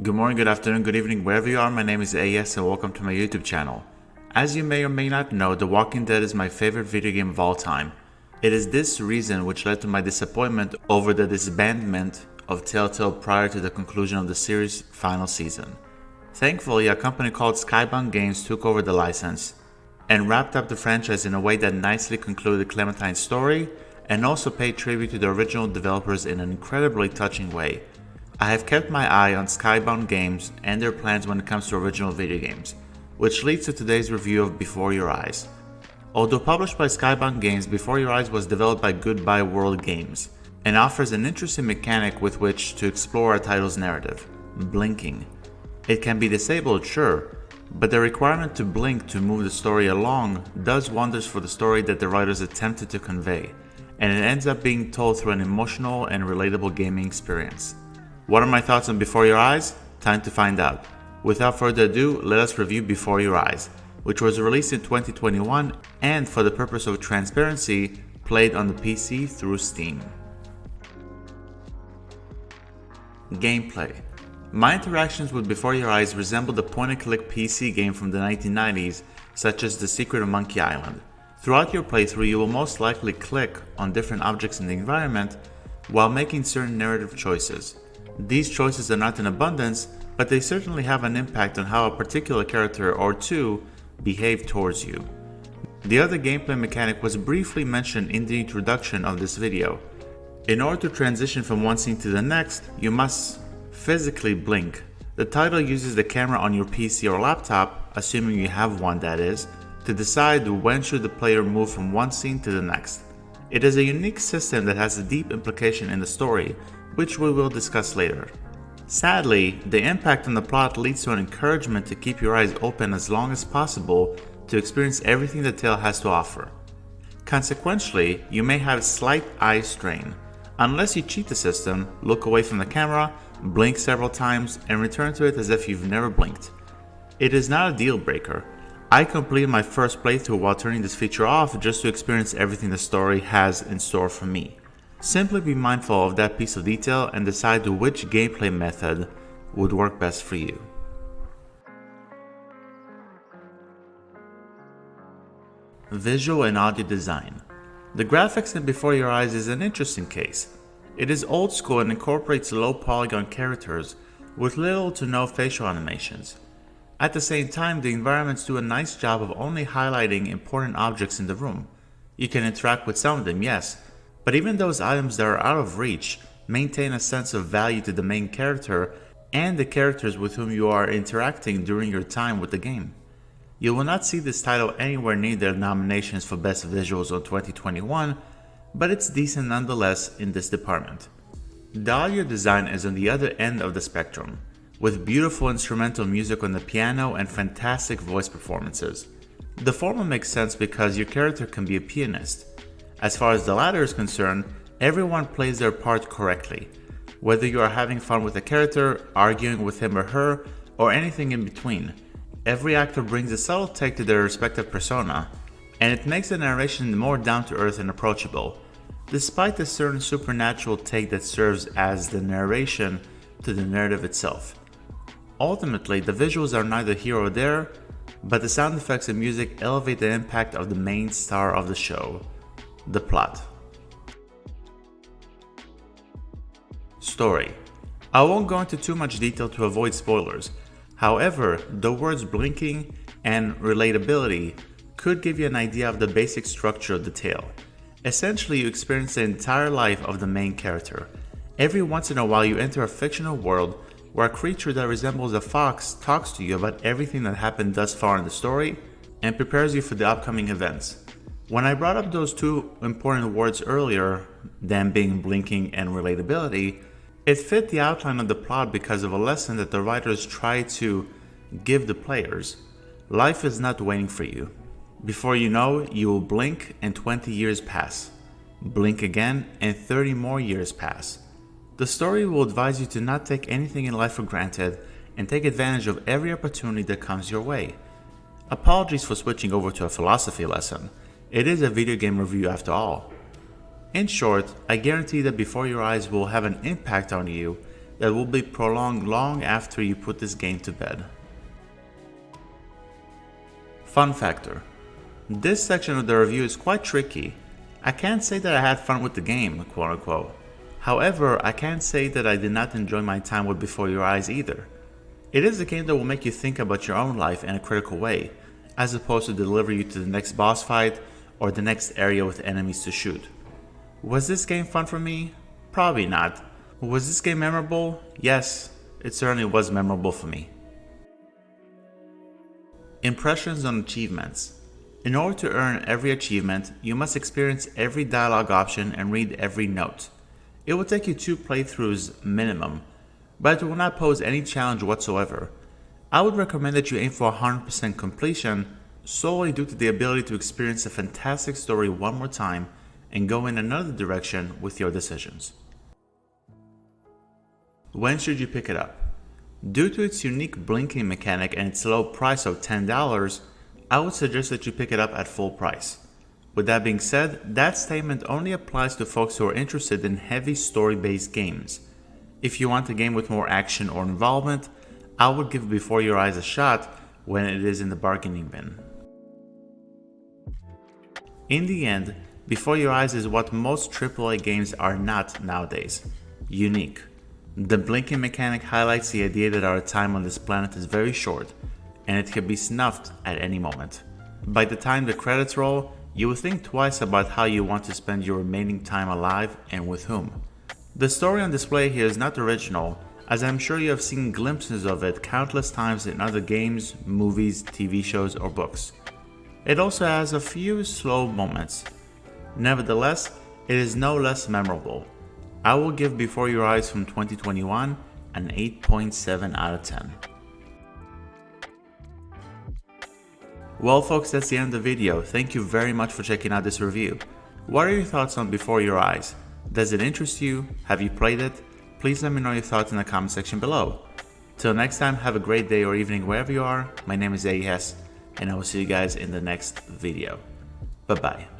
Good morning, good afternoon, good evening, wherever you are. My name is AS and welcome to my YouTube channel. As you may or may not know, The Walking Dead is my favorite video game of all time. It is this reason which led to my disappointment over the disbandment of Telltale prior to the conclusion of the series' final season. Thankfully, a company called Skybound Games took over the license and wrapped up the franchise in a way that nicely concluded Clementine's story and also paid tribute to the original developers in an incredibly touching way. I have kept my eye on Skybound Games and their plans when it comes to original video games, which leads to today's review of Before Your Eyes. Although published by Skybound Games, Before Your Eyes was developed by Goodbye World Games and offers an interesting mechanic with which to explore a title's narrative: blinking. It can be disabled, sure, but the requirement to blink to move the story along does wonders for the story that the writers attempted to convey, and it ends up being told through an emotional and relatable gaming experience. What are my thoughts on Before Your Eyes? Time to find out. Without further ado, let us review Before Your Eyes, which was released in 2021 and, for the purpose of transparency, played on the PC through Steam. Gameplay. My interactions with Before Your Eyes resemble the point-and-click PC game from the 1990s, such as The Secret of Monkey Island. Throughout your playthrough, you will most likely click on different objects in the environment while making certain narrative choices. These choices are not in abundance, but they certainly have an impact on how a particular character or two behave towards you. The other gameplay mechanic was briefly mentioned in the introduction of this video. In order to transition from one scene to the next, you must physically blink. The title uses the camera on your PC or laptop, assuming you have one that is, to decide when should the player move from one scene to the next. It is a unique system that has a deep implication in the story, which we will discuss later. Sadly, the impact on the plot leads to an encouragement to keep your eyes open as long as possible to experience everything the tale has to offer. Consequently, you may have slight eye strain. Unless you cheat the system, look away from the camera, blink several times, and return to it as if you've never blinked. It is not a deal breaker. I completed my first playthrough while turning this feature off just to experience everything the story has in store for me. Simply be mindful of that piece of detail and decide which gameplay method would work best for you. Visual and audio design. The graphics in Before Your Eyes is an interesting case. It is old school and incorporates low polygon characters with little to no facial animations. At the same time, the environments do a nice job of only highlighting important objects in the room. You can interact with some of them, yes, but even those items that are out of reach maintain a sense of value to the main character and the characters with whom you are interacting during your time with the game. You will not see this title anywhere near the nominations for Best Visuals of 2021, but it's decent nonetheless in this department. The audio design is on the other end of the spectrum, with beautiful instrumental music on the piano and fantastic voice performances. The former makes sense because your character can be a pianist. As far as the latter is concerned, everyone plays their part correctly. Whether you are having fun with a character, arguing with him or her, or anything in between, every actor brings a subtle take to their respective persona, and it makes the narration more down-to-earth and approachable, despite the certain supernatural take that serves as the narration to the narrative itself. Ultimately, the visuals are neither here or there, but the sound effects and music elevate the impact of the main star of the show. The plot. Story. I won't go into too much detail to avoid spoilers. However, the words blinking and relatability could give you an idea of the basic structure of the tale. Essentially, you experience the entire life of the main character. Every once in a while, you enter a fictional world where a creature that resembles a fox talks to you about everything that happened thus far in the story and prepares you for the upcoming events. When I brought up those two important words earlier, them being blinking and relatability, it fit the outline of the plot because of a lesson that the writers try to give the players. Life is not waiting for you. Before you know, you will blink and 20 years pass. Blink again and 30 more years pass. The story will advise you to not take anything in life for granted and take advantage of every opportunity that comes your way. Apologies for switching over to a philosophy lesson. It is a video game review after all. In short, I guarantee that Before Your Eyes will have an impact on you that will be prolonged long after you put this game to bed. Fun factor. This section of the review is quite tricky. I can't say that I had fun with the game, quote unquote. However, I can't say that I did not enjoy my time with Before Your Eyes either. It is a game that will make you think about your own life in a critical way, as opposed to deliver you to the next boss fight or the next area with enemies to shoot. Was this game fun for me? Probably not. Was this game memorable? Yes, it certainly was memorable for me. Impressions on achievements. In order to earn every achievement, you must experience every dialogue option and read every note. It will take you 2 playthroughs minimum, but it will not pose any challenge whatsoever. I would recommend that you aim for 100% completion, solely due to the ability to experience a fantastic story one more time and go in another direction with your decisions. When should you pick it up? Due to its unique blinking mechanic and its low price of $10, I would suggest that you pick it up at full price. With that being said, that statement only applies to folks who are interested in heavy story-based games. If you want a game with more action or involvement, I would give Before Your Eyes a shot when it is in the bargaining bin. In the end, Before Your Eyes is what most AAA games are not nowadays: unique. The blinking mechanic highlights the idea that our time on this planet is very short, and it can be snuffed at any moment. By the time the credits roll, you will think twice about how you want to spend your remaining time alive and with whom. The story on display here is not original, as I'm sure you have seen glimpses of it countless times in other games, movies, TV shows, or books. It also has a few slow moments. Nevertheless, it is no less memorable. I will give Before Your Eyes from 2021 an 8.7 out of 10. Well folks, that's the end of the video. Thank you very much for checking out this review. What are your thoughts on Before Your Eyes? Does it interest you? Have you played it? Please let me know your thoughts in the comment section below. Till next time, have a great day or evening wherever you are. My name is Ayes, and I will see you guys in the next video. Bye bye.